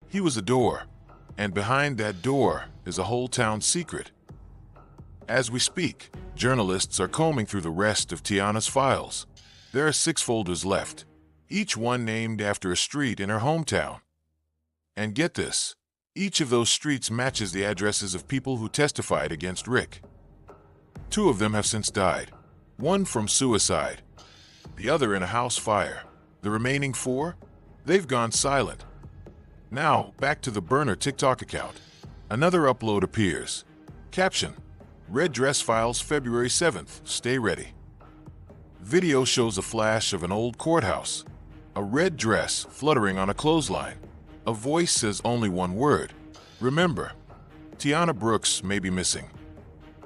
He was a door, and behind that door is a whole town secret. As we speak, journalists are combing through the rest of Tiana's files. There are 6 folders left, each one named after a street in her hometown. And get this, each of those streets matches the addresses of people who testified against Rick. 2 of them have since died, one from suicide, the other in a house fire. The remaining 4, they've gone silent. Now, back to the burner TikTok account. Another upload appears. Caption: Red dress files February 7th, stay ready. Video shows a flash of an old courthouse. A red dress fluttering on a clothesline. A voice says only one word: remember. Tiana Brooks may be missing,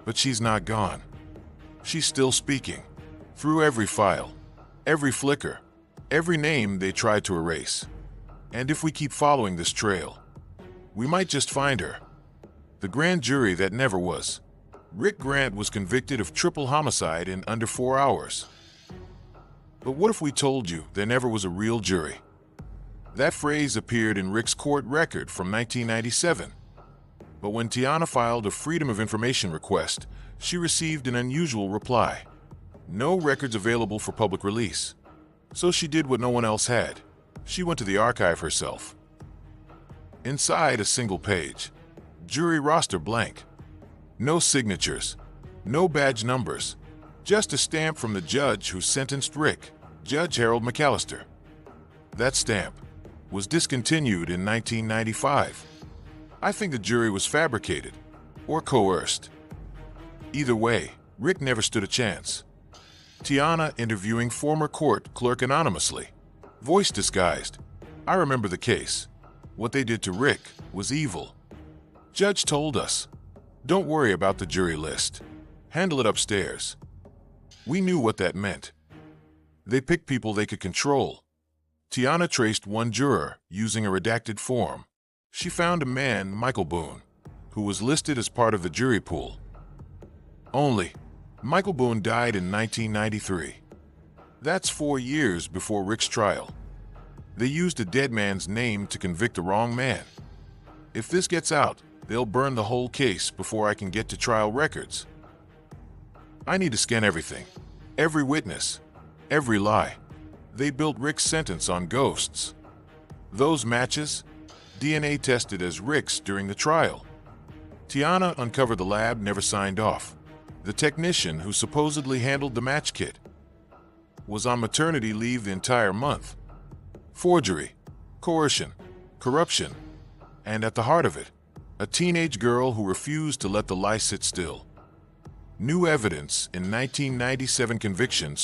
but she's not gone. She's still speaking. Through every file, every flicker, every name they tried to erase. And if we keep following this trail, we might just find her. The grand jury that never was. Rick Grant was convicted of triple homicide in under 4 hours. But what if we told you there never was a real jury? That phrase appeared in Rick's court record from 1997. But when Tiana filed a Freedom of Information request, she received an unusual reply. No records available for public release. So she did what no one else had. She went to the archive herself. Inside, a single page. Jury roster blank. No signatures. No badge numbers. Just a stamp from the judge who sentenced Rick, Judge Harold McAllister. That stamp was discontinued in 1995. I think the jury was fabricated or coerced. Either way, Rick never stood a chance. Tiana interviewing former court clerk anonymously. Voice disguised. I remember the case. What they did to Rick was evil. Judge told us, don't worry about the jury list. Handle it upstairs. We knew what that meant. They picked people they could control. Tiana traced one juror using a redacted form. She found a man, Michael Boone, who was listed as part of the jury pool. Only, Michael Boone died in 1993. That's 4 years before Rick's trial. They used a dead man's name to convict the wrong man. If this gets out, they'll burn the whole case before I can get to trial records. I need to scan everything. Every witness. Every lie. They built Rick's sentence on ghosts. Those matches? DNA tested as Rick's during the trial. Tiana uncovered the lab never signed off. The technician who supposedly handled the match kit was on maternity leave the entire month. Forgery, coercion, corruption, and at the heart of it, a teenage girl who refused to let the lie sit still. New evidence in 1997 convictions